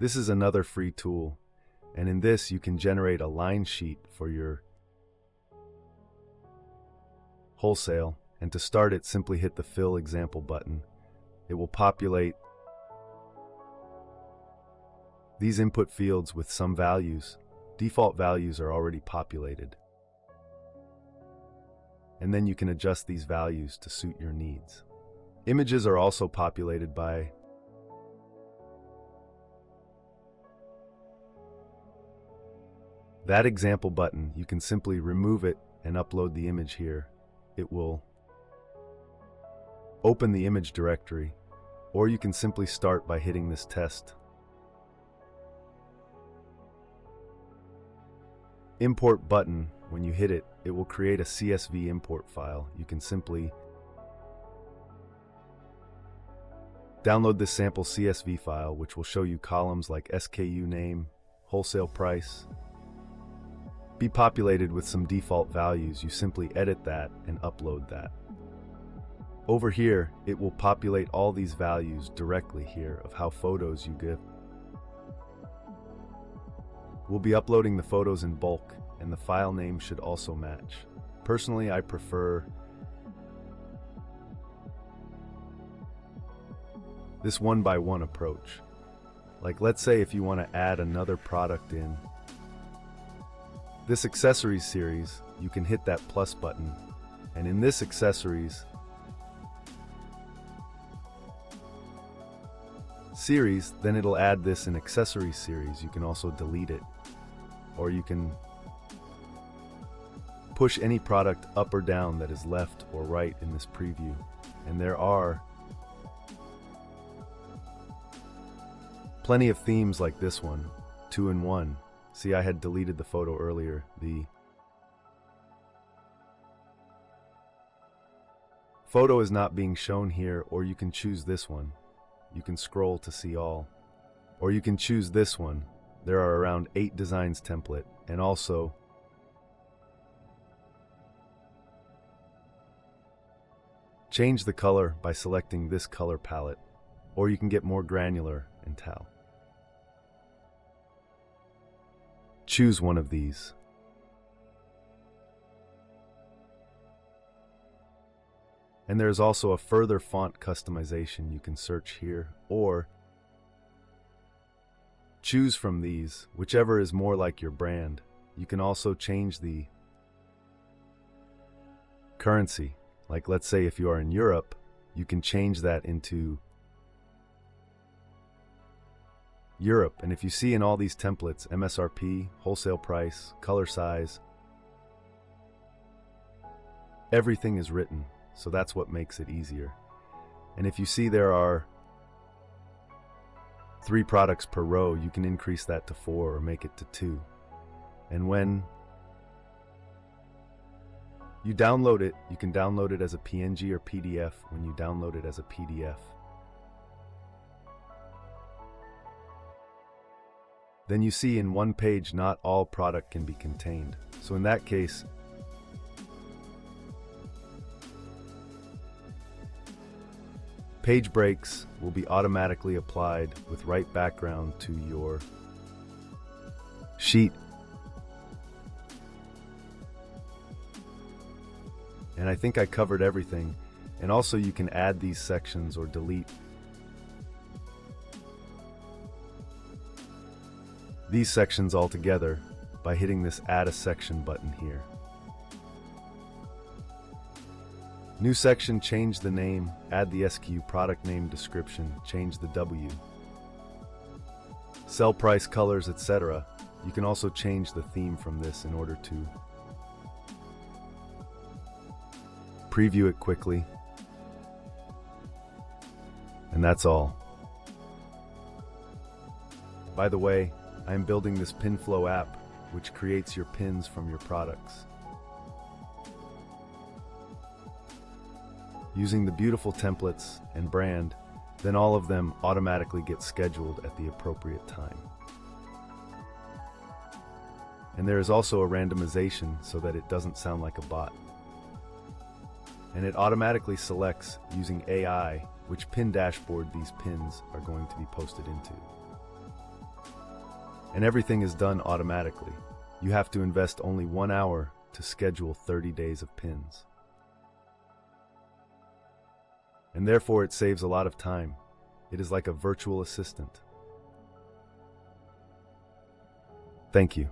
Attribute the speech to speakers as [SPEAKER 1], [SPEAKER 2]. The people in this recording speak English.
[SPEAKER 1] This is another free tool, and in this you can generate a line sheet for your wholesale, and to start it, simply hit the Fill Example button. It will populate these input fields with some values. Default values are already populated. And then you can adjust these values to suit your needs. Images are also populated by that example button. You can simply remove it and upload the image here. It will open the image directory, or you can simply start by hitting this test. Import button, when you hit it, it will create a CSV import file. You can simply download this sample CSV file, which will show you columns like SKU name, wholesale price. Be populated with some default values. You simply edit that and upload that. Over here, it will populate all these values directly here of how photos you give. We'll be uploading the photos in bulk, and the file name should also match. Personally, I prefer this one-by-one approach. Like, let's say if you want to add another product in this accessories series, you can hit that plus button, and in this accessories series, then it'll add this in accessories series. You can also delete it, or you can push any product up or down that is left or right in this preview. And there are plenty of themes like this one, 2-in-1. See, I had deleted the photo earlier. The photo is not being shown here, or you can choose this one. You can scroll to see all, or you can choose this one. There are around 8 designs template, and also change the color by selecting this color palette, or you can get more granular and tell. Choose one of these. And there's also a further font customization. You can search here, or choose from these, whichever is more like your brand. You can also change the currency. Like, let's say if you are in Europe, you can change that into Europe. And if you see in all these templates, MSRP, wholesale price, color size, everything is written. So that's what makes it easier. And if you see there are 3 products per row, you can increase that to 4 or make it to 2. And when you download it, you can download it as a PNG or PDF. When you download it as a PDF, then you see in one page not all product can be contained. So in that case, page breaks will be automatically applied with right background to your sheet. And I think I covered everything. And also you can add these sections or delete these sections altogether by hitting this Add a Section button here. New section, change the name, add the SKU, product name, description, change the W, sell price, colors, etc. You can also change the theme from this in order to preview it quickly. And that's all. By the way, I am building this pin flow app, which creates your pins from your products. Using the beautiful templates and brand, then all of them automatically get scheduled at the appropriate time. And there is also a randomization so that it doesn't sound like a bot. And it automatically selects, using AI, which pin dashboard these pins are going to be posted into. And everything is done automatically. You have to invest only 1 hour to schedule 30 days of pins. And therefore it saves a lot of time. It is like a virtual assistant. Thank you.